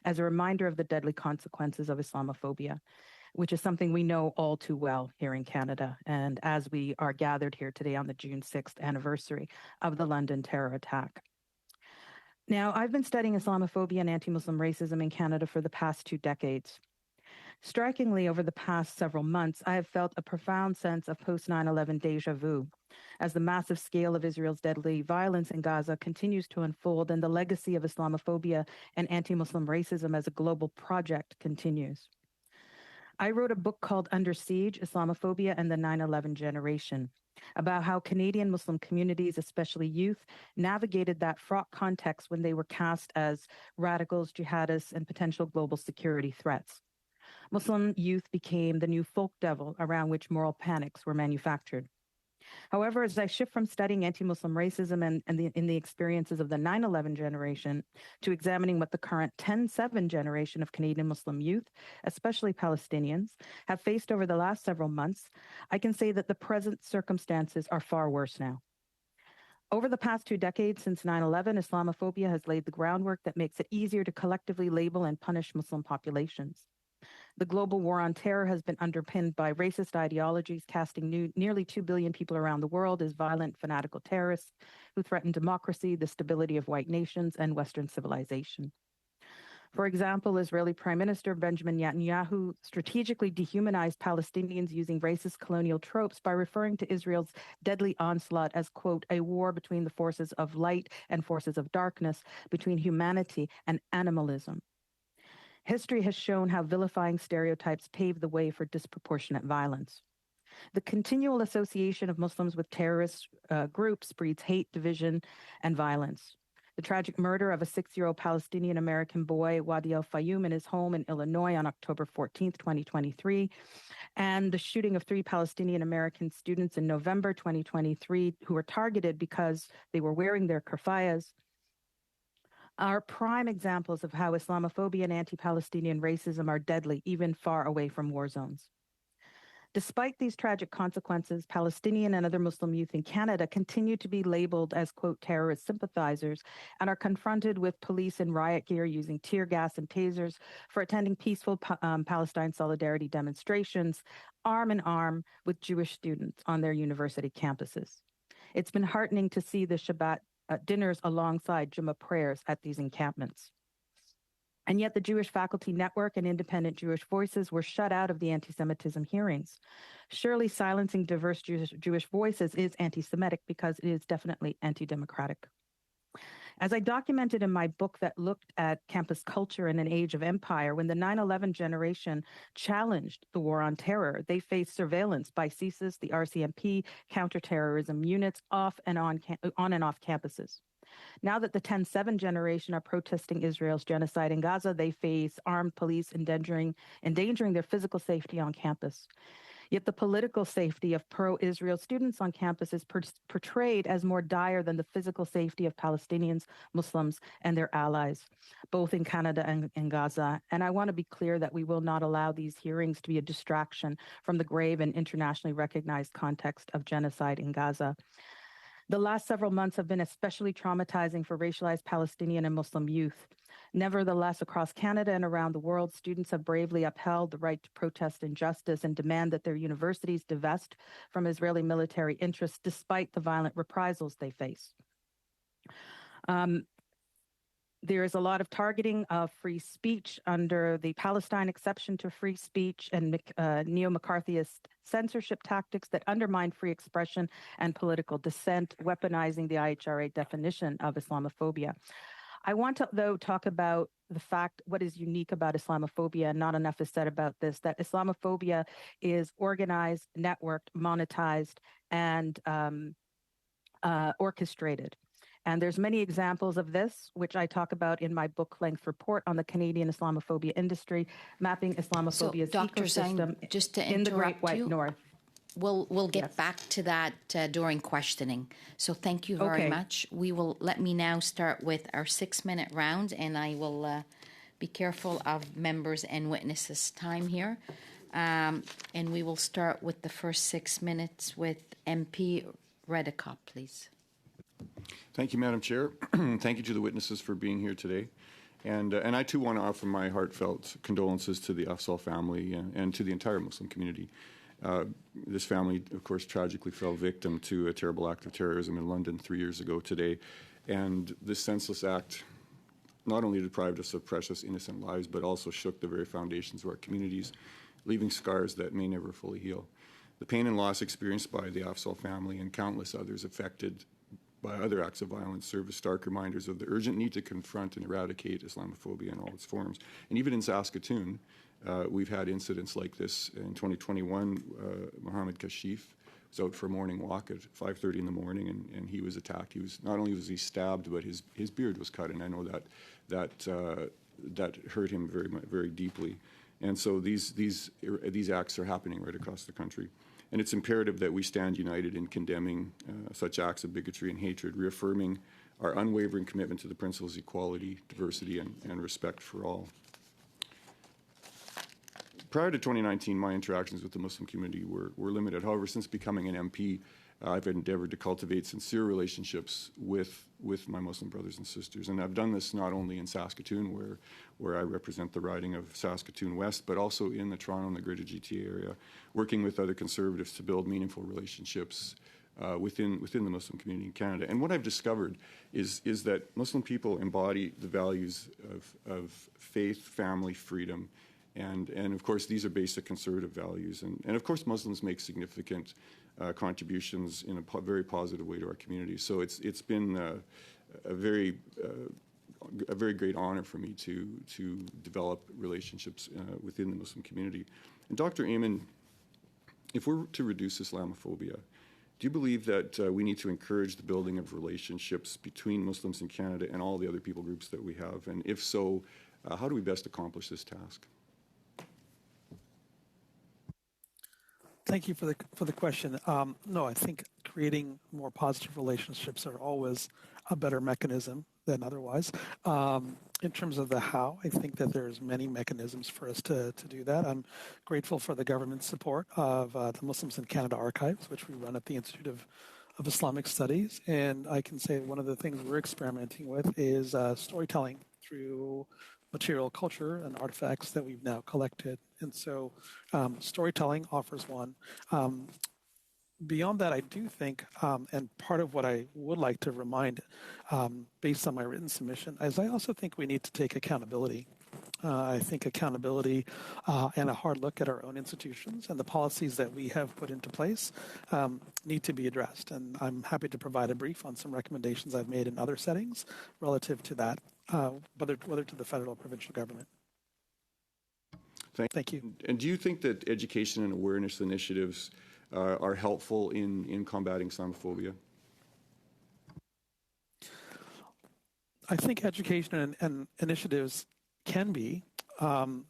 as a reminder of the deadly consequences of Islamophobia, which is something we know all too well here in Canada. And as we are gathered here today on the June 6th anniversary of the London terror attack. Now, I've been studying Islamophobia and anti-Muslim racism in Canada for the past 2 decades. Strikingly, over the past several months, I have felt a profound sense of post-9/11 déjà vu, as the massive scale of Israel's deadly violence in Gaza continues to unfold and the legacy of Islamophobia and anti-Muslim racism as a global project continues. I wrote a book called Under Siege, Islamophobia and the 9/11 Generation, about how Canadian Muslim communities, especially youth, navigated that fraught context when they were cast as radicals, jihadists, and potential global security threats. Muslim youth became the new folk devil around which moral panics were manufactured. However, as I shift from studying anti-Muslim racism in the experiences of the 9/11 generation to examining what the current 10/7 generation of Canadian Muslim youth, especially Palestinians, have faced over the last several months, I can say that the present circumstances are far worse now. Over the past 2 decades since 9/11, Islamophobia has laid the groundwork that makes it easier to collectively label and punish Muslim populations. The global war on terror has been underpinned by racist ideologies, casting nearly 2 billion people around the world as violent, fanatical terrorists who threaten democracy, the stability of white nations, and Western civilization. For example, Israeli Prime Minister Benjamin Netanyahu strategically dehumanized Palestinians using racist colonial tropes by referring to Israel's deadly onslaught as, quote, a war between the forces of light and forces of darkness, between humanity and animalism. History has shown how vilifying stereotypes pave the way for disproportionate violence. The continual association of Muslims with terrorist groups breeds hate, division, and violence. The tragic murder of a 6-year-old Palestinian-American boy, Wadi al-Fayoum, in his home in Illinois on October 14th, 2023, and the shooting of 3 Palestinian-American students in November 2023 who were targeted because they were wearing their keffiyehs, are prime examples of how Islamophobia and anti-Palestinian racism are deadly, even far away from war zones. Despite these tragic consequences, Palestinian and other Muslim youth in Canada continue to be labeled as, quote, terrorist sympathizers and are confronted with police in riot gear using tear gas and tasers for attending peaceful Palestine solidarity demonstrations, arm in arm with Jewish students on their university campuses. It's been heartening to see the Shabbat dinners alongside Jummah prayers at these encampments. And yet the Jewish Faculty Network and Independent Jewish Voices were shut out of the anti-Semitism hearings. Surely silencing diverse Jewish voices is anti-Semitic because it is definitely anti-democratic. As I documented in my book that looked at campus culture in an age of empire, when the 9/11 generation challenged the war on terror, they faced surveillance by CSIS, the RCMP, counterterrorism units on and off campuses. Now that the 10/7 generation are protesting Israel's genocide in Gaza, they face armed police endangering their physical safety on campus. Yet the political safety of pro-Israel students on campus is portrayed as more dire than the physical safety of Palestinians, Muslims, and their allies, both in Canada and in Gaza. And I want to be clear that we will not allow these hearings to be a distraction from the grave and internationally recognized context of genocide in Gaza. The last several months have been especially traumatizing for racialized Palestinian and Muslim youth. Nevertheless, across Canada and around the world, students have bravely upheld the right to protest injustice and demand that their universities divest from Israeli military interests despite the violent reprisals they face. There is a lot of targeting of free speech under the Palestine exception to free speech and neo-McCarthyist censorship tactics that undermine free expression and political dissent, weaponizing the IHRA definition of Islamophobia. I want to, though, talk about the fact what is unique about Islamophobia, and not enough is said about this, that Islamophobia is organized, networked, monetized, and orchestrated. And there's many examples of this, which I talk about in my book-length report on the Canadian Islamophobia industry, mapping Islamophobia's ecosystem just to in the Great White North. We'll get back to that during questioning. So thank you very much. Let me now start with our 6-minute round, and I will be careful of members and witnesses' time here. And we will start with the first 6 minutes with MP Redekop, please. Thank you, Madam Chair. Thank you to the witnesses for being here today. And I too want to offer my heartfelt condolences to the Afzal family and to the entire Muslim community. This family, of course, tragically fell victim to a terrible act of terrorism in London 3 years ago today. And this senseless act not only deprived us of precious, innocent lives, but also shook the very foundations of our communities, leaving scars that may never fully heal. The pain and loss experienced by the Afzal family and countless others affected by other acts of violence serve as stark reminders of the urgent need to confront and eradicate Islamophobia in all its forms. And even in Saskatoon, we've had incidents like this. In 2021, Mohammed Kashif was out for a morning walk at 5:30 in the morning, and he was attacked. He was not only was he stabbed, but his beard was cut, and I know that hurt him very, very deeply. And so these acts are happening right across the country. And it's imperative that we stand united in condemning such acts of bigotry and hatred, reaffirming our unwavering commitment to the principles of equality, diversity, and respect for all. Prior to 2019, my interactions with the Muslim community were limited. However, since becoming an MP, I've endeavored to cultivate sincere relationships with my Muslim brothers and sisters. And I've done this not only in Saskatoon, where I represent the riding of Saskatoon West, but also in the Toronto and the Greater GTA area, working with other Conservatives to build meaningful relationships within the Muslim community in Canada. And what I've discovered is that Muslim people embody the values of faith, family, freedom, and of course these are basic conservative values. And of course Muslims make significant contributions in a very positive way to our community. So it's been a very great honor for me to develop relationships within the Muslim community. And Dr. Ayman, if we're to reduce Islamophobia, do you believe that we need to encourage the building of relationships between Muslims in Canada and all the other people groups that we have? And if so, how do we best accomplish this task? Thank you for the question. No, I think creating more positive relationships are always a better mechanism than otherwise. In terms of the how, I think that there's many mechanisms for us to do that. I'm grateful for the government's support of the Muslims in Canada Archives, which we run at the Institute of Islamic Studies. And I can say one of the things we're experimenting with is storytelling through material culture and artifacts that we've now collected. And so storytelling offers one. Beyond that, I do think, and part of what I would like to remind based on my written submission, is I also think we need to take accountability. I think accountability and a hard look at our own institutions and the policies that we have put into place need to be addressed. And I'm happy to provide a brief on some recommendations I've made in other settings relative to that, whether to the federal or provincial government. Thank you. And do you think that education and awareness initiatives are helpful in combating Islamophobia? I think education and initiatives can be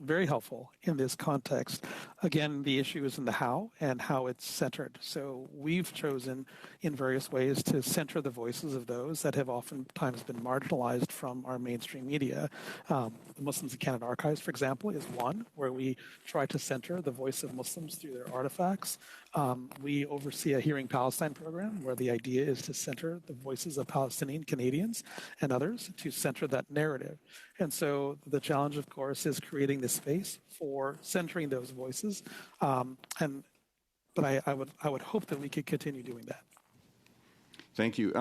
very helpful in this context. Again, the issue is in the how and how it's centered. So we've chosen in various ways to center the voices of those that have oftentimes been marginalized from our mainstream media. The Muslims in Canada Archives, for example, is one where we try to center the voice of Muslims through their artifacts. We oversee a Hearing Palestine program where the idea is to center the voices of Palestinian Canadians and others to center that narrative. And so the challenge, of course, is creating the space for centering those voices. But I would hope that we could continue doing that. Thank you.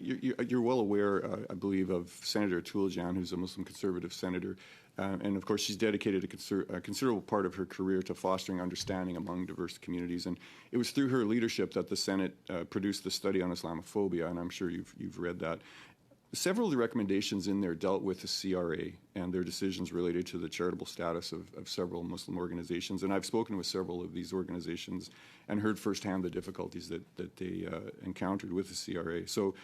You're well aware, I believe, of Senator Toulajan, who's a Muslim conservative senator. And of course, she's dedicated a considerable part of her career to fostering understanding among diverse communities. And it was through her leadership that the Senate produced the study on Islamophobia, and I'm sure you've read that. Several of the recommendations in there dealt with the CRA and their decisions related to the charitable status of several Muslim organizations. And I've spoken with several of these organizations and heard firsthand the difficulties that they encountered with the CRA. So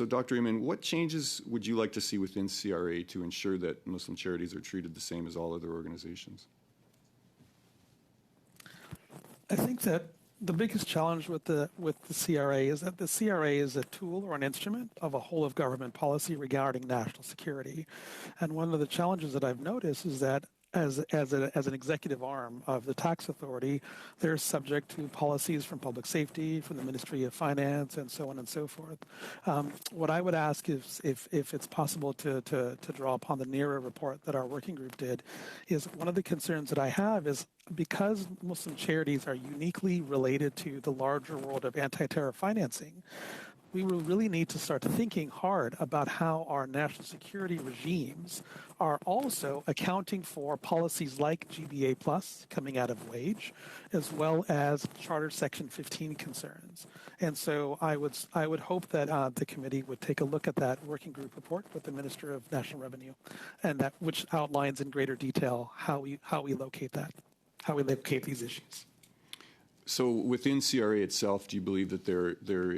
Dr. Ayman, what changes would you like to see within CRA to ensure that Muslim charities are treated the same as all other organizations? I think that the biggest challenge with the CRA is that the CRA is a tool or an instrument of a whole of government policy regarding national security. And one of the challenges that I've noticed is that as an executive arm of the tax authority, they're subject to policies from public safety, from the Ministry of Finance, and so on and so forth. What I would ask is if it's possible to draw upon the NERA report that our working group did, is one of the concerns that I have is because Muslim charities are uniquely related to the larger world of anti-terror financing, we will really need to start thinking hard about how our national security regimes are also accounting for policies like GBA Plus coming out of wage, as well as Charter Section 15 concerns. And so I would hope that the committee would take a look at that working group report with the Minister of National Revenue, and that which outlines in greater detail how we locate these issues. So within CRA itself, do you believe that there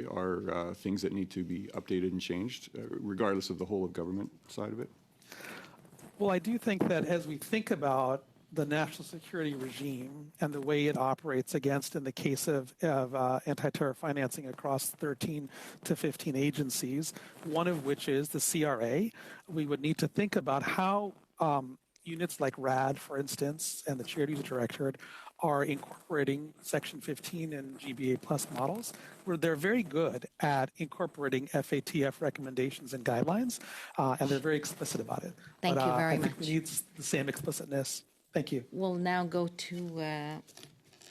are things that need to be updated and changed, regardless of the whole of government side of it? Well, I do think that as we think about the national security regime and the way it operates against, in the case of anti-terror financing across 13 to 15 agencies, one of which is the CRA, we would need to think about how units like RAD, for instance, and the Charities Directorate are incorporating Section 15 and GBA Plus models, where they're very good at incorporating FATF recommendations and guidelines, and they're very explicit about it. Thank you very much. I think we need the same explicitness. Thank you. We'll now go to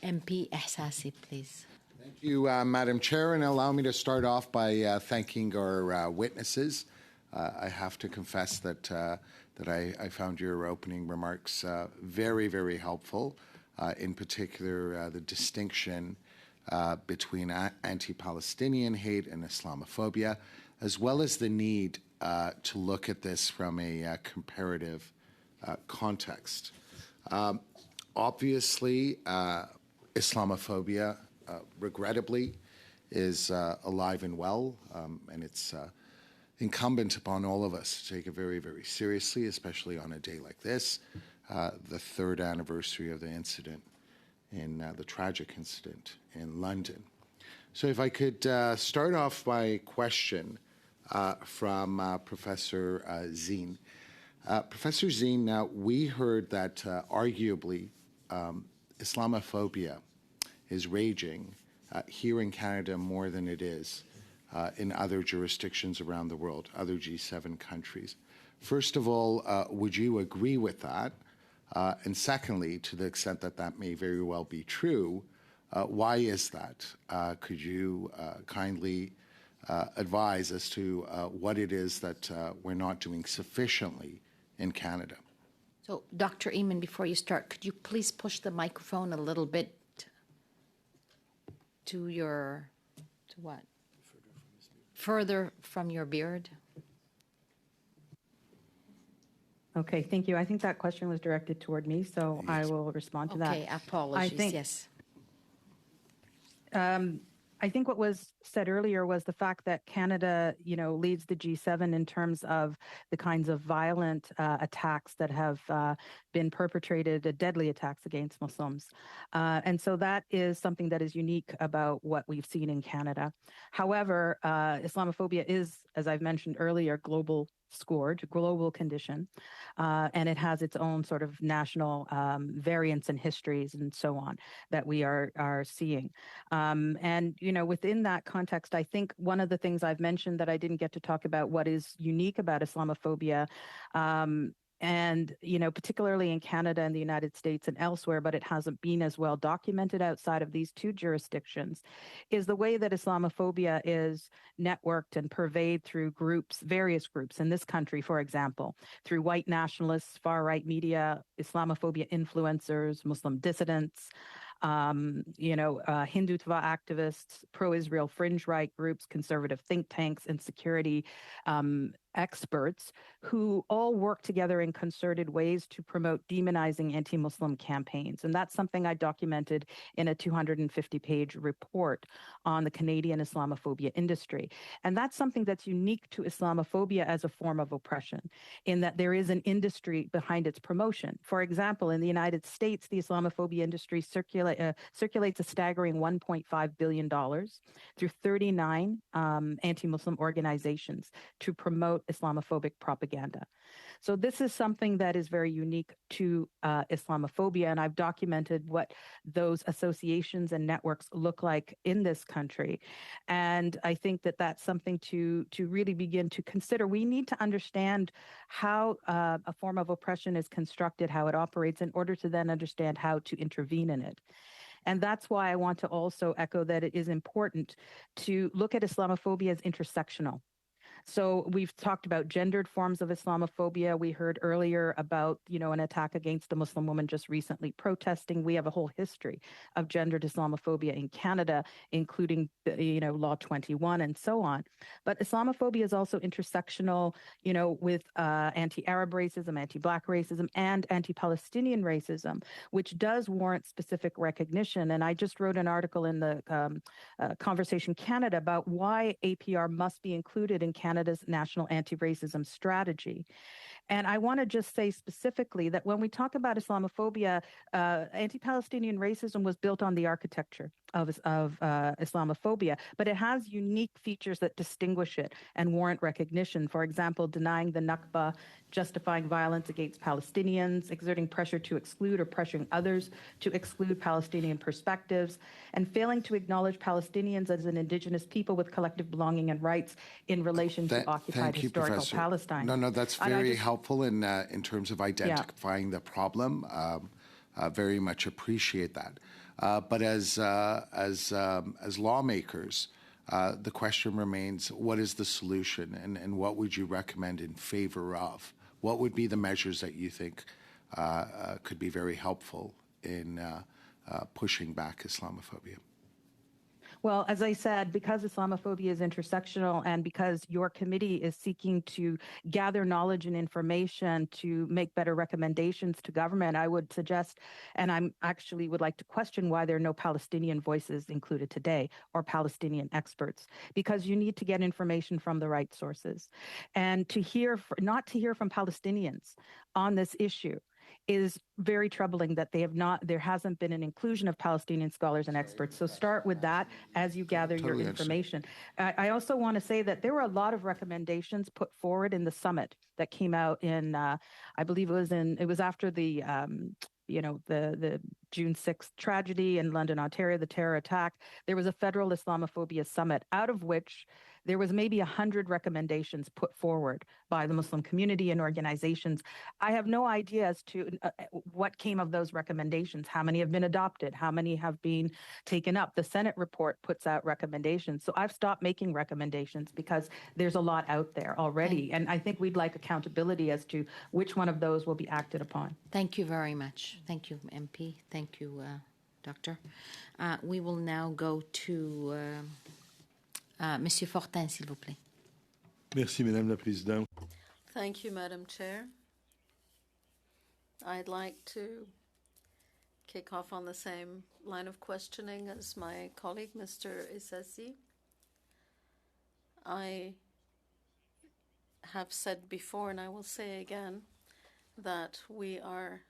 MP Ehsassi, please. Thank you, Madam Chair, and allow me to start off by thanking our witnesses. I have to confess that I found your opening remarks very, very helpful. In particular, the distinction between anti-Palestinian hate and Islamophobia, as well as the need to look at this from a comparative context. Obviously, Islamophobia, regrettably, is alive and well, and it's incumbent upon all of us to take it very, very seriously, especially on a day like this. The third anniversary of the incident, the tragic incident in London. So if I could start off by a question from Professor Zine. Professor Zine, we heard that arguably Islamophobia is raging here in Canada more than it is in other jurisdictions around the world, other G7 countries. First of all, would you agree with that? And secondly, to the extent that that may very well be true, why is that? Could you kindly advise as to what it is that we're not doing sufficiently in Canada? So, Dr. Eamon, before you start, could you please push the microphone a little bit to what? Further from your beard. Okay, thank you. I think that question was directed toward me, so I will respond to that. Okay, apologies, yes. I think what was said earlier was the fact that Canada, leads the G7 in terms of the kinds of violent attacks that have been perpetrated, deadly attacks against Muslims. And so that is something that is unique about what we've seen in Canada. However, Islamophobia is, as I've mentioned earlier, global scourge, global condition, and it has its own sort of national variants and histories and so on that we are seeing. And, within that context, I think one of the things I've mentioned that I didn't get to talk about what is unique about Islamophobia, and, particularly in Canada and the United States and elsewhere, but it hasn't been as well documented outside of these two jurisdictions, is the way that Islamophobia is networked and pervaded through various groups in this country, for example, through white nationalists, far-right media, Islamophobia influencers, Muslim dissidents, Hindutva activists, pro-Israel fringe right groups, conservative think tanks, and security experts who all work together in concerted ways to promote demonizing anti-Muslim campaigns. And that's something I documented in a 250-page report on the Canadian Islamophobia industry. And that's something that's unique to Islamophobia as a form of oppression, in that there is an industry behind its promotion. For example, in the United States, the Islamophobia industry circulates a staggering $1.5 billion through 39 anti-Muslim organizations to promote about Islamophobic propaganda. So this is something that is very unique to Islamophobia, and I've documented what those associations and networks look like in this country. And I think that that's something to really begin to consider. We need to understand how a form of oppression is constructed, how it operates, in order to then understand how to intervene in it. And that's why I want to also echo that it is important to look at Islamophobia as intersectional. So we've talked about gendered forms of Islamophobia. We heard earlier about, an attack against a Muslim woman just recently protesting. We have a whole history of gendered Islamophobia in Canada, including, Law 21 and so on. But Islamophobia is also intersectional, with anti-Arab racism, anti-Black racism, and anti-Palestinian racism, which does warrant specific recognition. And I just wrote an article in the Conversation Canada about why APR must be included in Canada's national anti-racism strategy. And I want to just say specifically that when we talk about Islamophobia, anti-Palestinian racism was built on the architecture of Islamophobia, but it has unique features that distinguish it and warrant recognition. For example, denying the Nakba, justifying violence against Palestinians, exerting pressure to exclude or pressuring others to exclude Palestinian perspectives, and failing to acknowledge Palestinians as an indigenous people with collective belonging and rights in relation to occupied historical Professor. Palestine. No, that's very helpful in terms of identifying the problem. Very much appreciate that. But as lawmakers, the question remains: what is the solution, and what would you recommend in favor of? What would be the measures that you think could be very helpful in pushing back Islamophobia? Well, as I said, because Islamophobia is intersectional and because your committee is seeking to gather knowledge and information to make better recommendations to government, I would suggest, and I'm actually would like to question why there are no Palestinian voices included today or Palestinian experts, because you need to get information from the right sources. And not to hear from Palestinians on this issue is very troubling that there hasn't been an inclusion of Palestinian scholars and experts. So start with that as you gather your information. I also want to say that there were a lot of recommendations put forward in the summit that came out in, I believe it was after the June 6th tragedy in London, Ontario, the terror attack. There was a federal Islamophobia summit, out of which there was maybe 100 recommendations put forward by the Muslim community and organizations. I have no idea as to what came of those recommendations, how many have been adopted, how many have been taken up. The Senate report puts out recommendations. So I've stopped making recommendations because there's a lot out there already. And I think we'd like accountability as to which one of those will be acted upon. Thank you very much. Thank you, MP. Thank you, Doctor. We will now go to Monsieur Fortin, s'il vous plaît. Merci, Madame la Présidente. Thank you, Madam Chair. I'd like to kick off on the same line of questioning as my colleague, Mr. Isasi. I have said before, and I will say again, that we are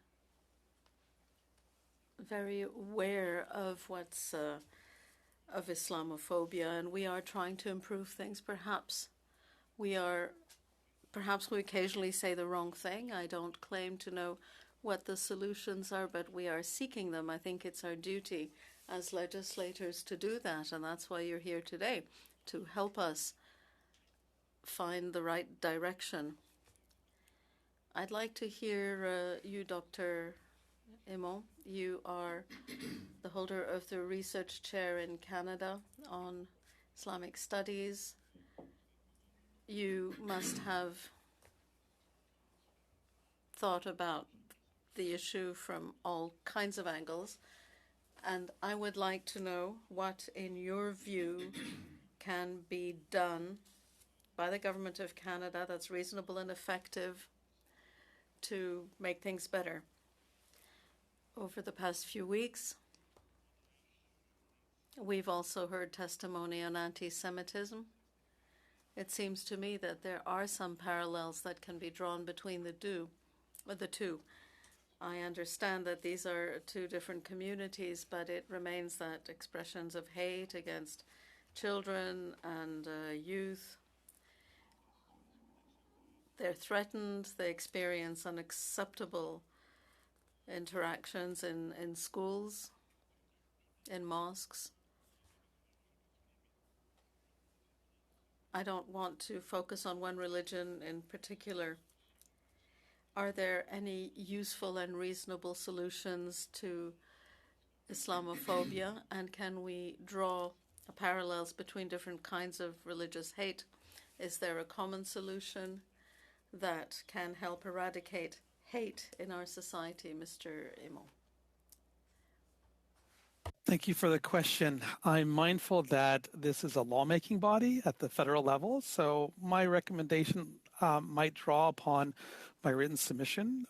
very aware of what's of Islamophobia, and we are trying to improve things. Perhaps we occasionally say the wrong thing. I don't claim to know what the solutions are, but we are seeking them. I think it's our duty as legislators to do that, and that's why you're here today, to help us find the right direction. I'd like to hear you, Dr. Imon. You are the holder of the research chair in Canada on Islamic studies. You must have thought about the issue from all kinds of angles, and I would like to know what, in your view, can be done by the Government of Canada that's reasonable and effective to make things better. Over the past few weeks, we've also heard testimony on anti-Semitism. It seems to me that there are some parallels that can be drawn between the two. I understand that these are two different communities, but it remains that expressions of hate against children and youth they're threatened, they experience unacceptable interactions in schools, in mosques. I don't want to focus on one religion in particular. Are there any useful and reasonable solutions to Islamophobia, and can we draw parallels between different kinds of religious hate? Is there a common solution that can help eradicate hate in our society, Mr. Imo? Thank you for the question. I'm mindful that this is a lawmaking body at the federal level, so my recommendation might draw upon my written submission,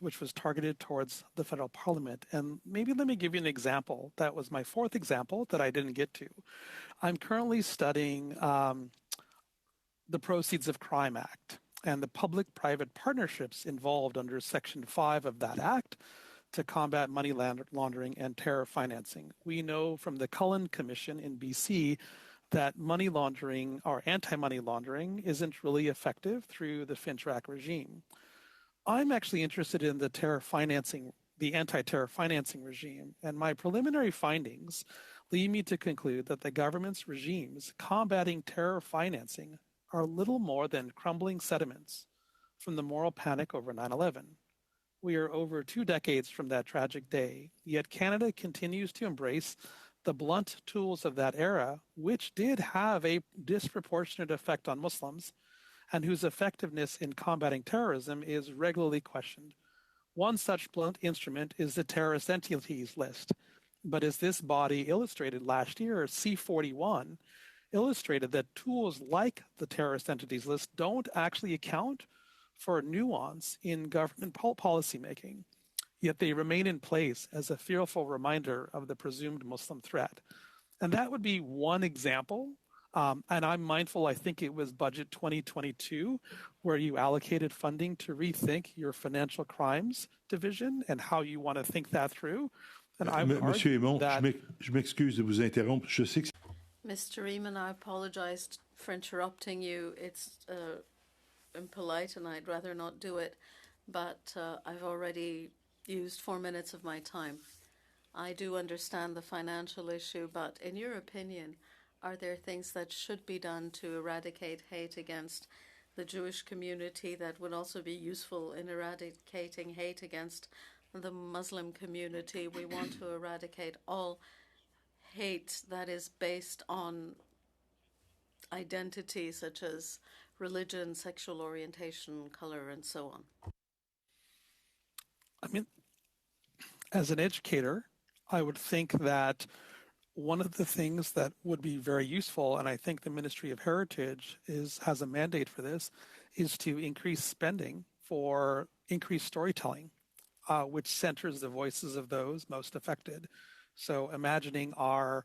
which was targeted towards the federal parliament. And maybe let me give you an example. That was my fourth example that I didn't get to. I'm currently studying the Proceeds of Crime Act and the public-private partnerships involved under Section 5 of that act to combat money laundering and terror financing. We know from the Cullen Commission in BC that money laundering or anti-money laundering isn't really effective through the FINTRAC regime. I'm actually interested in the anti-terror financing regime, and my preliminary findings lead me to conclude that the government's regimes combating terror financing are little more than crumbling sediments from the moral panic over 9/11. We are over 2 decades from that tragic day, yet Canada continues to embrace the blunt tools of that era, which did have a disproportionate effect on Muslims and whose effectiveness in combating terrorism is regularly questioned. One such blunt instrument is the terrorist entities list. But as this body illustrated last year, C41 illustrated that tools like the terrorist entities list don't actually account for nuance in government policymaking, yet they remain in place as a fearful reminder of the presumed Muslim threat. And that would be one example. And I'm mindful, I think it was budget 2022, where you allocated funding to rethink your financial crimes division and how you want to think that through. And I would Monsieur argue Aymon, that... je m'excuse de vous interrompre. Je sais que... Mr. Eamon, I apologize for interrupting you. It's impolite and I'd rather not do it, but I've already used 4 minutes of my time. I do understand the financial issue, but in your opinion, are there things that should be done to eradicate hate against the Jewish community that would also be useful in eradicating hate against the Muslim community? We want to eradicate all hate that is based on identity, such as religion, sexual orientation, color, and so on. I mean, as an educator, I would think that one of the things that would be very useful, and I think the Ministry of Heritage has a mandate for this, is to increase spending for increased storytelling, which centers the voices of those most affected. So imagining our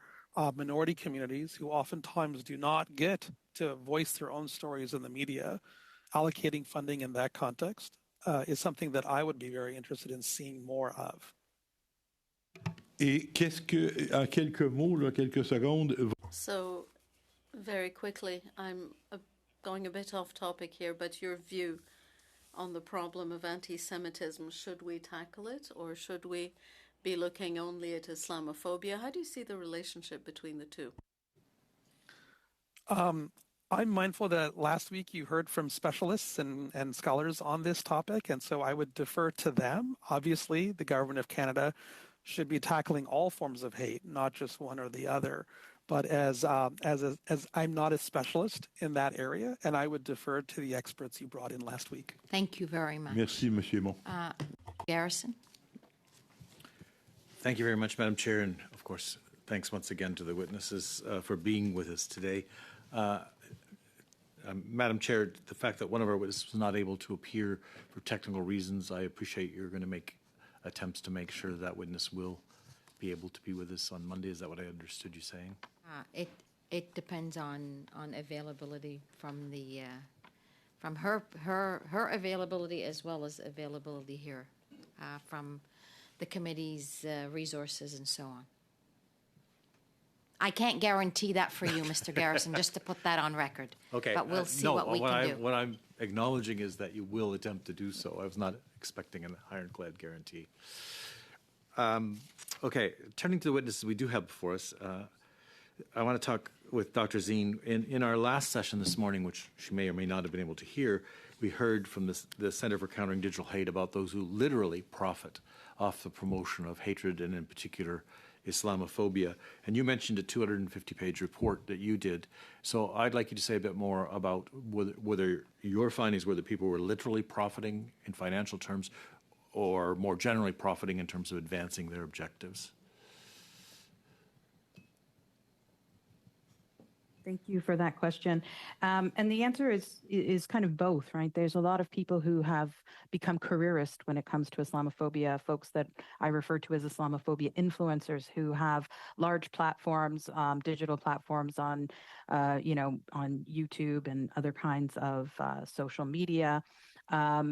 minority communities who oftentimes do not get to voice their own stories in the media, allocating funding in that context is something that I would be very interested in seeing more of. Et qu'est-ce que, en quelques mots, là, quelques secondes... So, very quickly, I'm going a bit off topic here, but your view on the problem of anti-Semitism, should we tackle it or should we be looking only at Islamophobia? How do you see the relationship between the two? I'm mindful that last week you heard from specialists and scholars on this topic, and so I would defer to them. Obviously, the government of Canada should be tackling all forms of hate, not just one or the other. But as I'm not a specialist in that area, and I would defer to the experts you brought in last week. Thank you very much. Merci, Monsieur Aymon. Garrison. Thank you very much, Madam Chair, and of course, thanks once again to the witnesses for being with us today. Madam Chair, the fact that one of our witnesses was not able to appear for technical reasons, I appreciate you're going to make attempts to make sure that witness will be able to be with us on Monday. Is that what I understood you saying? It depends on availability from the from her availability as well as availability here from the committee's resources and so on. I can't guarantee that for you, Mr. Garrison, just to put that on record. Okay. But we'll see what we can do. What I'm acknowledging is that you will attempt to do so. I was not expecting an ironclad guarantee. Okay, turning to the witnesses we do have before us, I want to talk with Dr. Zine. In our last session this morning, which she may or may not have been able to hear, we heard from the Center for Countering Digital Hate about those who literally profit off the promotion of hatred and, in particular, Islamophobia. And you mentioned a 250-page report that you did. So I'd like you to say a bit more about whether your findings were that people were literally profiting in financial terms or more generally profiting in terms of advancing their objectives. Thank you for that question. And the answer is kind of both, right? There's a lot of people who have become careerist when it comes to Islamophobia, folks that I refer to as Islamophobia influencers who have large platforms, digital platforms on YouTube and other kinds of social media,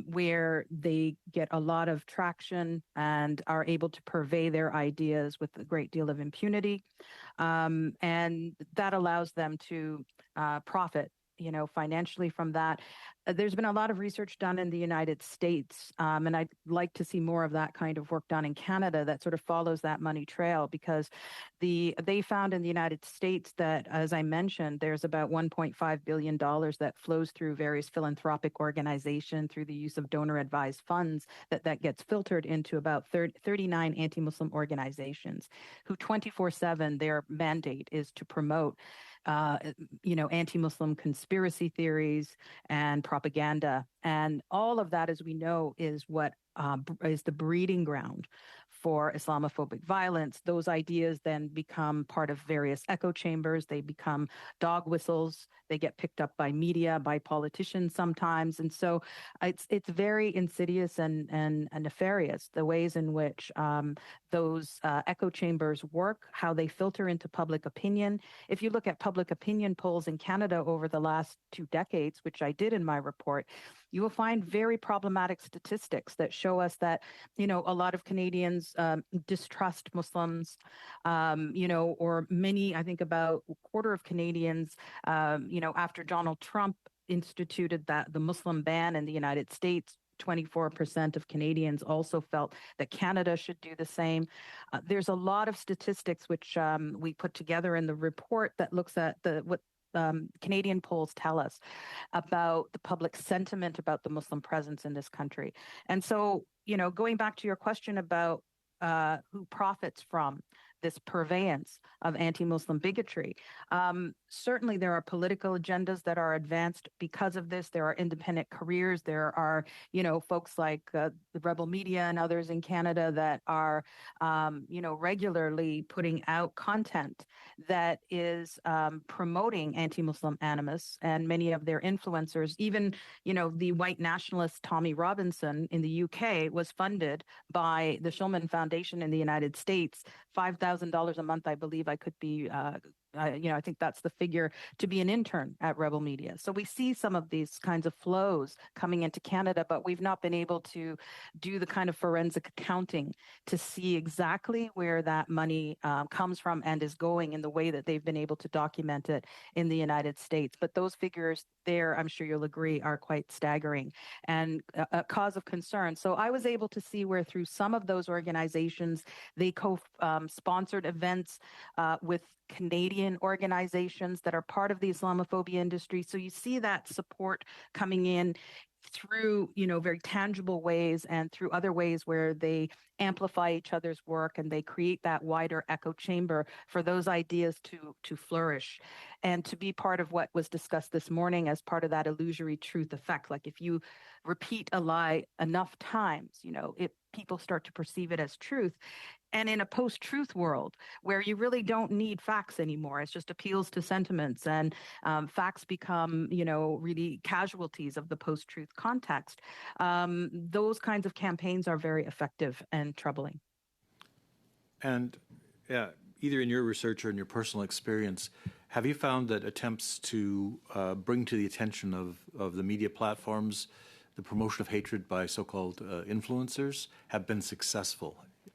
where they get a lot of traction and are able to purvey their ideas with a great deal of impunity. And that allows them to profit, financially from that. There's been a lot of research done in the United States, and I'd like to see more of that kind of work done in Canada that sort of follows that money trail, because they found in the United States that, as I mentioned, there's about $1.5 billion that flows through various philanthropic organizations through the use of donor-advised funds that gets filtered into about 39 anti-Muslim organizations who 24/7, their mandate is to promote anti-Muslim conspiracy theories and propaganda. And all of that, as we know, is what is the breeding ground for Islamophobic violence. Those ideas then become part of various echo chambers. They become dog whistles. They get picked up by media, by politicians sometimes. And so it's very insidious and nefarious, the ways in which those echo chambers work, how they filter into public opinion. If you look at public opinion polls in Canada over the last 2 decades, which I did in my report, you will find very problematic statistics that show us that, a lot of Canadians distrust Muslims, or many, I think about a quarter of Canadians, after Donald Trump instituted the Muslim ban in the United States, 24% of Canadians also felt that Canada should do the same. There's a lot of statistics which we put together in the report that looks at what Canadian polls tell us about the public sentiment about the Muslim presence in this country. And so, going back to your question about who profits from this purveyance of anti-Muslim bigotry. Certainly there are political agendas that are advanced because of this. There are independent careers. There are, folks like the Rebel Media and others in Canada that are, regularly putting out content that is promoting anti-Muslim animus. And many of their influencers, even, the white nationalist Tommy Robinson in the UK was funded by the Shulman Foundation in the United States, $5,000 a month, I believe. I could be, I think that's the figure to be an intern at Rebel Media. So we see some of these kinds of flows coming into Canada, but we've not been able to do the kind of forensic accounting to see exactly where that money comes from and is going in the way that they've been able to document it in the United States. But those figures there, I'm sure you'll agree, are quite staggering and a cause of concern. So I was able to see where through some of those organizations, they co-sponsored events with Canadian organizations that are part of the Islamophobia industry. So you see that support coming in through, very tangible ways and through other ways where they amplify each other's work and they create that wider echo chamber for those ideas to flourish and to be part of what was discussed this morning as part of that illusory truth effect. Like if you repeat a lie enough times, people start to perceive it as truth. And in a post-truth world where you really don't need facts anymore, it's just appeals to sentiments, and facts become, really casualties of the post-truth context. Those kinds of campaigns are very effective and troubling. And either in your research or in your personal experience, have you found that attempts to bring to the attention of the media platforms the promotion of hatred by so-called influencers have been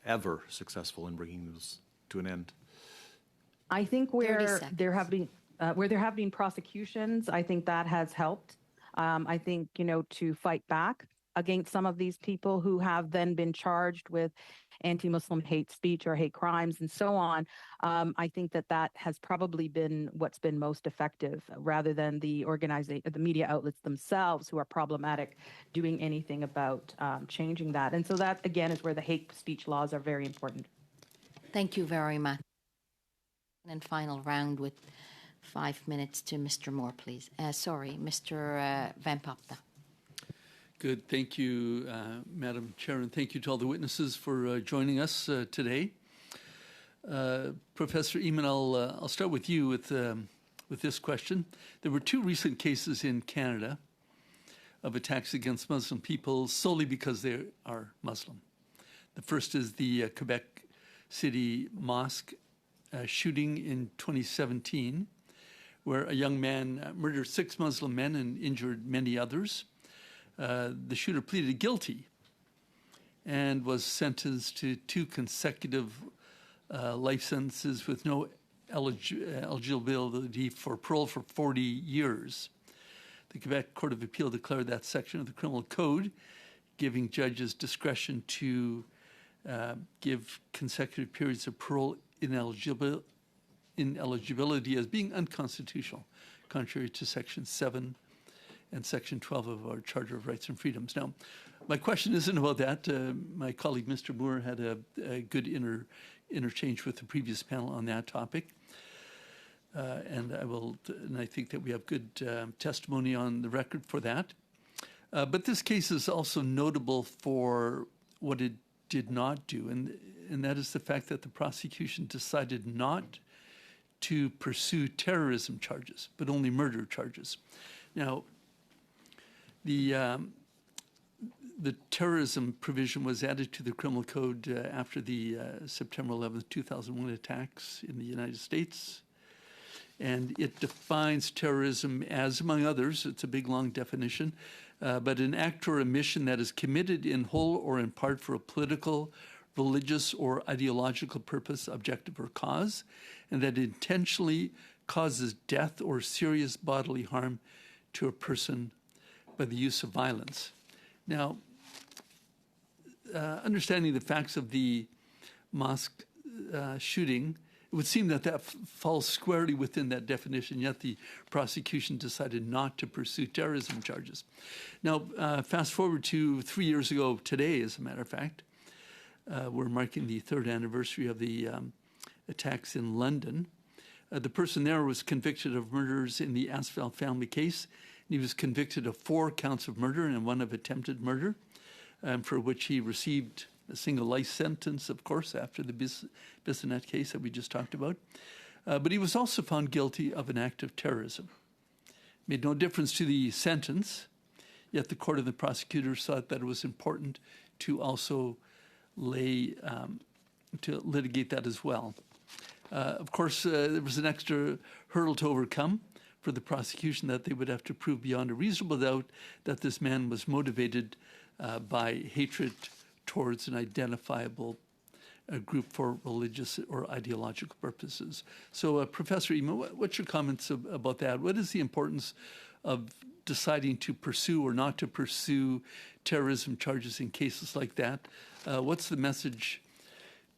ever successful in bringing those to an end? I think where there have been prosecutions, I think that has helped. I think, to fight back against some of these people who have then been charged with anti-Muslim hate speech or hate crimes and so on. I think that has probably been what's been most effective, rather than the media outlets themselves who are problematic doing anything about changing that. And so that, again, is where the hate speech laws are very important. Thank you very much. And final round with 5 minutes to Mr. Moore, please. Mr. Van Popta. Good. Thank you, Madam Chair, and thank you to all the witnesses for joining us today. Professor Eamon, I'll start with you with this question. There were 2 recent cases in Canada of attacks against Muslim people solely because they are Muslim. The first is the Quebec City Mosque shooting in 2017, where a young man murdered 6 Muslim men and injured many others. The shooter pleaded guilty and was sentenced to 2 consecutive life sentences with no eligibility for parole for 40 years. The Quebec Court of Appeal declared that section of the Criminal Code, giving judges discretion to give consecutive periods of parole ineligibility as being unconstitutional, contrary to Section 7 and Section 12 of our Charter of Rights and Freedoms. Now, my question isn't about that. My colleague, Mr. Moore, had a good interchange with the previous panel on that topic. And I think that we have good testimony on the record for that. But this case is also notable for what it did not do, and that is the fact that the prosecution decided not to pursue terrorism charges, but only murder charges. Now, the terrorism provision was added to the criminal code after the September 11th, 2001 attacks in the United States. And it defines terrorism as, among others, it's a big, long definition, but an act or a mission that is committed in whole or in part for a political, religious, or ideological purpose, objective, or cause, and that intentionally causes death or serious bodily harm to a person by the use of violence. Now, understanding the facts of the mosque shooting, it would seem that falls squarely within that definition, yet the prosecution decided not to pursue terrorism charges. Now, fast forward to 3 years ago today, as a matter of fact, we're marking the 3rd anniversary of the attacks in London. The person there was convicted of murders in the Asphalt family case. He was convicted of 4 counts of murder and 1 of attempted murder, for which he received a single life sentence, of course, after the Bissonnette case that we just talked about. But he was also found guilty of an act of terrorism. Made no difference to the sentence, yet the court and the prosecutors thought that it was important to also to litigate that as well. Of course, there was an extra hurdle to overcome for the prosecution, that they would have to prove beyond a reasonable doubt that this man was motivated by hatred towards an identifiable group for religious or ideological purposes. So, Professor Eamon, what's your comments about that? What is the importance of deciding to pursue or not to pursue terrorism charges in cases like that? What's the message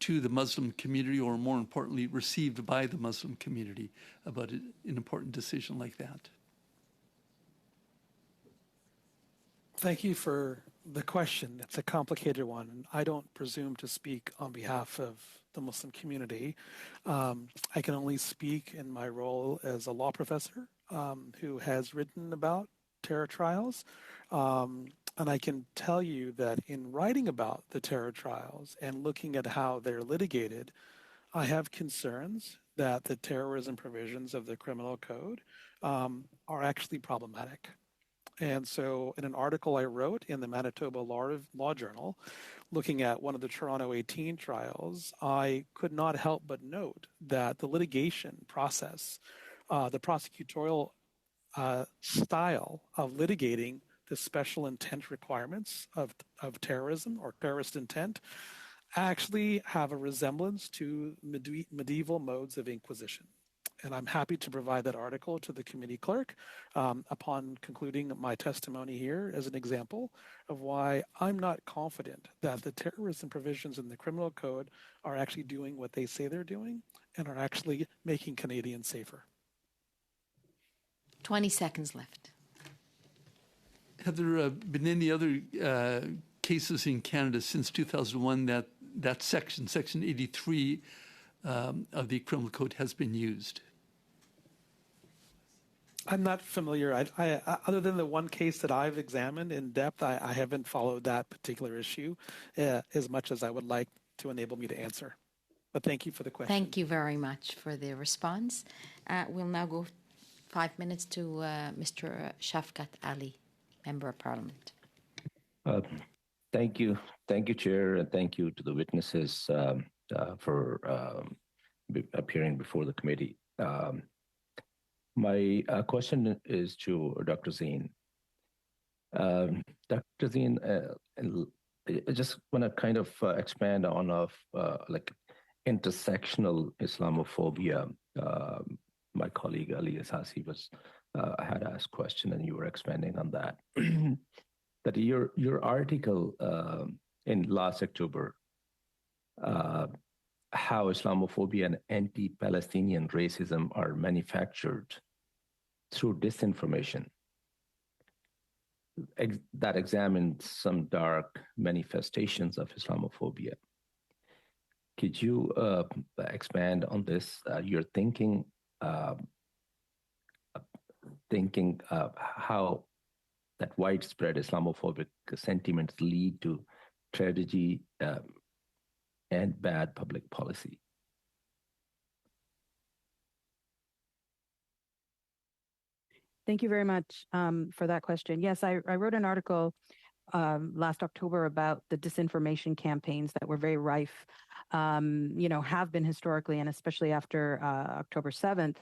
to the Muslim community, or more importantly, received by the Muslim community about an important decision like that? Thank you for the question. It's a complicated one. I don't presume to speak on behalf of the Muslim community. I can only speak in my role as a law professor who has written about terror trials. And I can tell you that in writing about the terror trials and looking at how they're litigated, I have concerns that the terrorism provisions of the criminal code are actually problematic. And so in an article I wrote in the Manitoba Law Journal, looking at one of the Toronto 18 trials, I could not help but note that the litigation process, the prosecutorial style of litigating the special intent requirements of terrorism or terrorist intent actually have a resemblance to medieval modes of inquisition. And I'm happy to provide that article to the committee clerk upon concluding my testimony here as an example of why I'm not confident that the terrorism provisions in the criminal code are actually doing what they say they're doing and are actually making Canadians safer. 20 seconds left. Have there been any other cases in Canada since 2001 that section 83 of the criminal code has been used? I'm not familiar. I other than the one case that I've examined in depth, I haven't followed that particular issue as much as I would like to enable me to answer. But thank you for the question. Thank you very much for the response. We'll now go 5 minutes to Mr. Shafkat Ali, Member of Parliament. Thank you. Thank you, Chair, and thank you to the witnesses for appearing before the committee. My question is to Dr. Zine. Dr. Zine, I just want to kind of expand on like intersectional Islamophobia. My colleague Ali Asasi had asked a question, and you were expanding on that. That your article in last October, how Islamophobia and anti-Palestinian racism are manufactured through disinformation, that examined some dark manifestations of Islamophobia. Could you expand on this? Your thinking how that widespread Islamophobic sentiments lead to tragedy and bad public policy. Thank you very much for that question. Yes, I wrote an article last October about the disinformation campaigns that were very rife, have been historically, and especially after October 7th.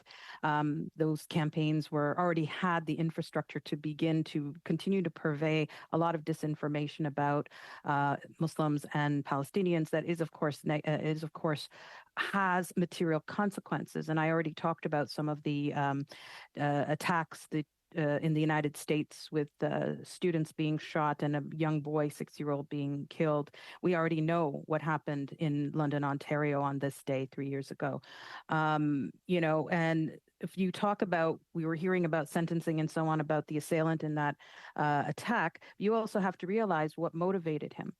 Those campaigns already had the infrastructure to begin to continue to purvey a lot of disinformation about Muslims and Palestinians. That is, of course, has material consequences. And I already talked about some of the attacks in the United States with students being shot and a young boy, 6-year-old, being killed. We already know what happened in London, Ontario on this day 3 years ago. And if you talk about, we were hearing about sentencing and so on about the assailant in that attack, you also have to realize what motivated him.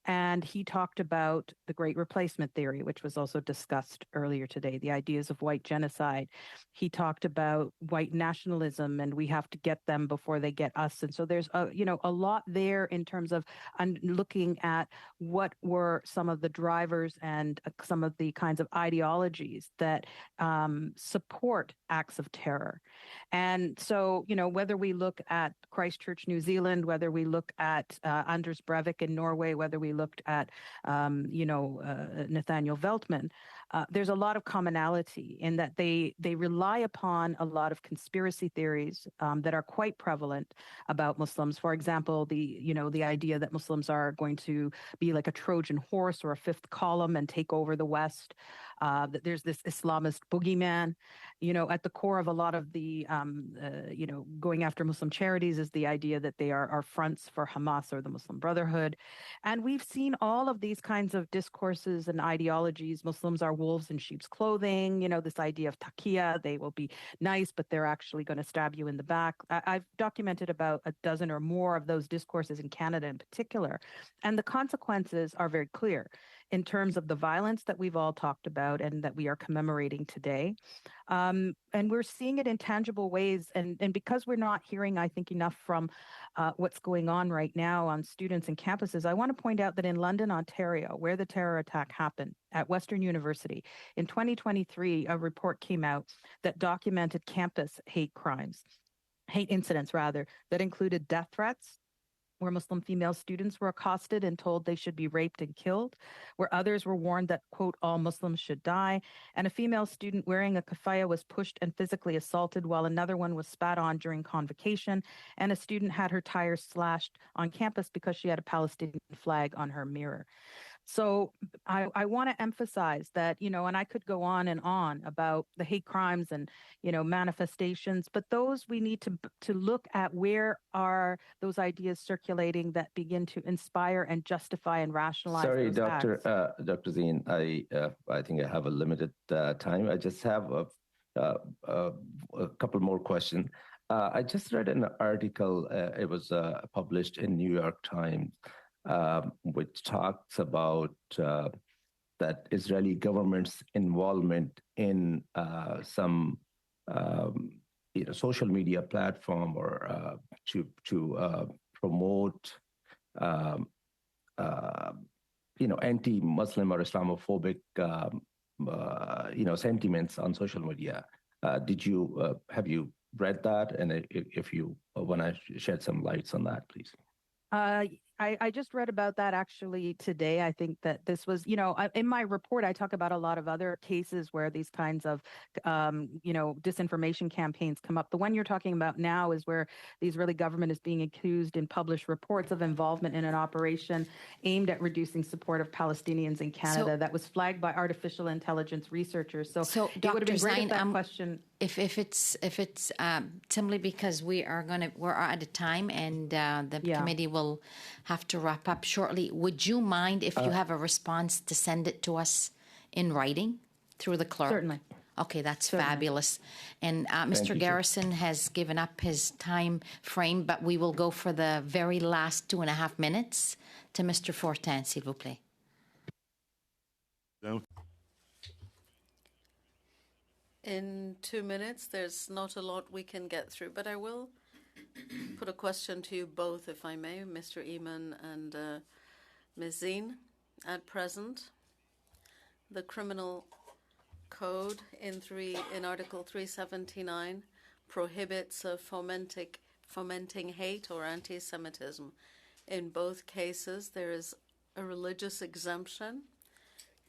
And he talked about the Great Replacement theory, which was also discussed earlier today, the ideas of white genocide. He talked about white nationalism, and we have to get them before they get us. And so there's a lot there in terms of looking at what were some of the drivers and some of the kinds of ideologies that support acts of terror. And so, whether we look at Christchurch, New Zealand, whether we look at Anders Breivik in Norway, whether we looked at, Nathaniel Veltman, there's a lot of commonality in that they rely upon a lot of conspiracy theories that are quite prevalent about Muslims. For example, the idea that Muslims are going to be like a Trojan horse or a fifth column and take over the West. That there's this Islamist boogeyman. At the core of a lot of the, going after Muslim charities is the idea that they are fronts for Hamas or the Muslim Brotherhood. And we've seen all of these kinds of discourses and ideologies. Muslims are wolves in sheep's clothing. This idea of taqiyya, they will be nice, but they're actually going to stab you in the back. I've documented about a dozen or more of those discourses in Canada in particular. And the consequences are very clear in terms of the violence that we've all talked about and that we are commemorating today. And we're seeing it in tangible ways. And because we're not hearing, I think, enough from what's going on right now on students and campuses, I want to point out that in London, Ontario, where the terror attack happened at Western University, in 2023, a report came out that documented campus hate incidents, that included death threats, where Muslim female students were accosted and told they should be raped and killed, where others were warned that, quote, all Muslims should die, and a female student wearing a kafaya was pushed and physically assaulted while another one was spat on during convocation, and a student had her tires slashed on campus because she had a Palestinian flag on her mirror. So I want to emphasize that, and I could go on and on about the hate crimes and, manifestations, but those we need to look at where are those ideas circulating that begin to inspire and justify and rationalize Sorry, those acts. Dr. Zine, I think I have a limited time. I just have a couple more questions. I just read an article. It was published in New York Times, which talks about that Israeli government's involvement in some social media platform or to promote anti-Muslim or Islamophobic sentiments on social media. Have you read that? And if you want to shed some lights on that, please. I just read about that actually today. I think that this was, in my report, I talk about a lot of other cases where these kinds of, disinformation campaigns come up. The one you're talking about now is where the Israeli government is being accused in published reports of involvement in an operation aimed at reducing support of Palestinians in Canada that was flagged by artificial intelligence researchers. So it would have been great if that question. If it's simply because we're out of time and the committee will have to wrap up shortly. Would you mind if you have a response to send it to us in writing through the clerk? Certainly. Okay, that's fabulous. And Mr. Garrison has given up his time frame, but we will go for the very last 2.5 minutes to Mr. Fortin, s'il vous plaît. No. In 2 minutes, there's not a lot we can get through, but I will put a question to you both, if I may, Mr. Eamon and Ms. Zine. At present, the criminal code in Article 379 prohibits fomenting hate or anti-Semitism. In both cases, there is a religious exemption,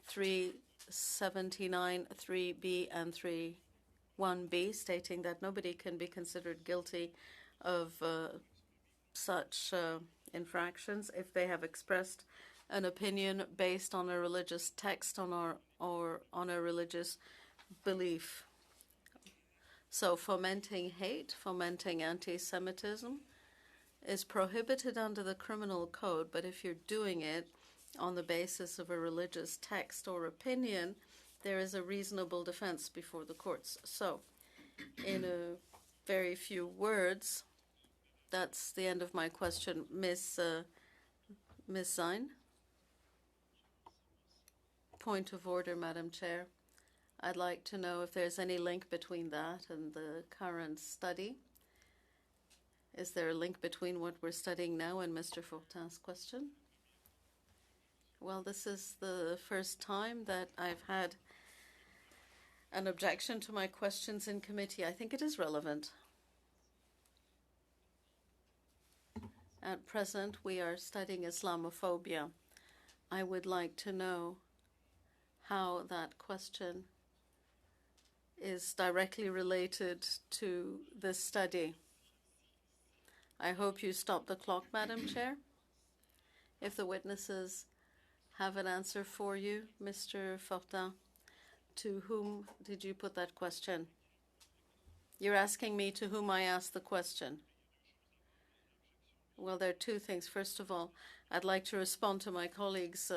379, 3B, and 31B, stating that nobody can be considered guilty of such infractions if they have expressed an opinion based on a religious text or on a religious belief. So fomenting hate, fomenting anti-Semitism is prohibited under the criminal code, but if you're doing it on the basis of a religious text or opinion, there is a reasonable defense before the courts. So, in a very few words, that's the end of my question. Ms. Zine? Point of order, Madam Chair. I'd like to know if there's any link between that and the current study. Is there a link between what we're studying now and Mr. Fortin's question? Well, this is the first time that I've had an objection to my questions in committee. I think it is relevant. At present, we are studying Islamophobia. I would like to know how that question is directly related to this study. I hope you stop the clock, Madam Chair. If the witnesses have an answer for you, Mr. Fortin, to whom did you put that question? You're asking me to whom I asked the question. Well, there are two things. First of all, I'd like to respond to my colleague's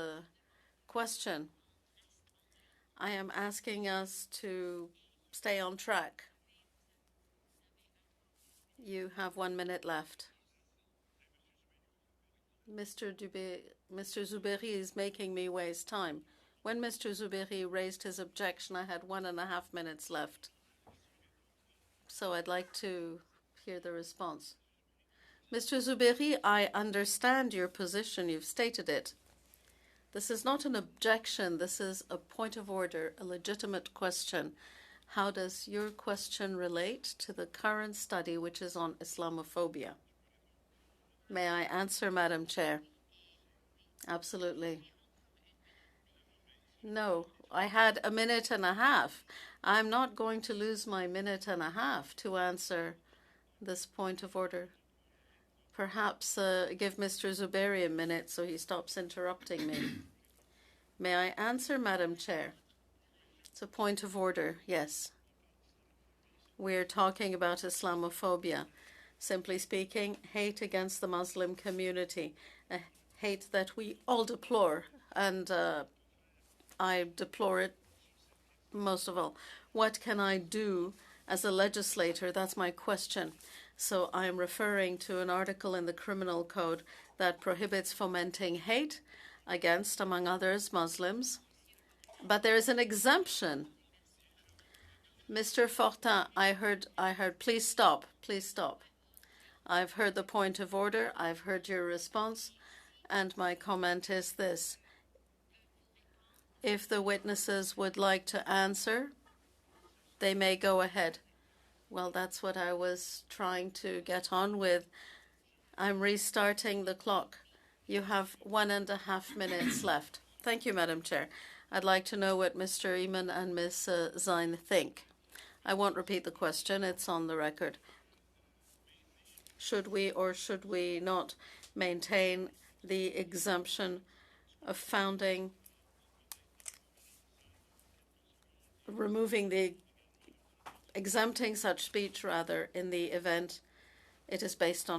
question. I am asking us to stay on track. You have 1 minute left. Mr. Zuberi is making me waste time. When Mr. Zuberi raised his objection, I had 1.5 minutes left. So I'd like to hear the response. Mr. Zuberi, I understand your position. You've stated it. This is not an objection. This is a point of order, a legitimate question. How does your question relate to the current study, which is on Islamophobia? May I answer, Madam Chair? Absolutely. No, I had 1.5 minutes. I'm not going to lose my 1.5 minutes to answer this point of order. Perhaps give Mr. Zuberi a minute so he stops interrupting me. May I answer, Madam Chair? It's a point of order, yes. We're talking about Islamophobia. Simply speaking, hate against the Muslim community, a hate that we all deplore, and I deplore it most of all. What can I do as a legislator? That's my question. So I'm referring to an article in the Criminal Code that prohibits fomenting hate against, among others, Muslims. But there is an exemption. Mr. Fortin, I heard, please stop, please stop. I've heard the point of order, I've heard your response, and my comment is this. If the witnesses would like to answer, they may go ahead. Well, that's what I was trying to get on with. I'm restarting the clock. You have 1.5 minutes left. Thank you, Madam Chair. I'd like to know what Mr. Eamon and Ms. Zine think. I won't repeat the question. It's on the record. Should we or should we not maintain the exemption of exempting such speech, rather, in the event it is based on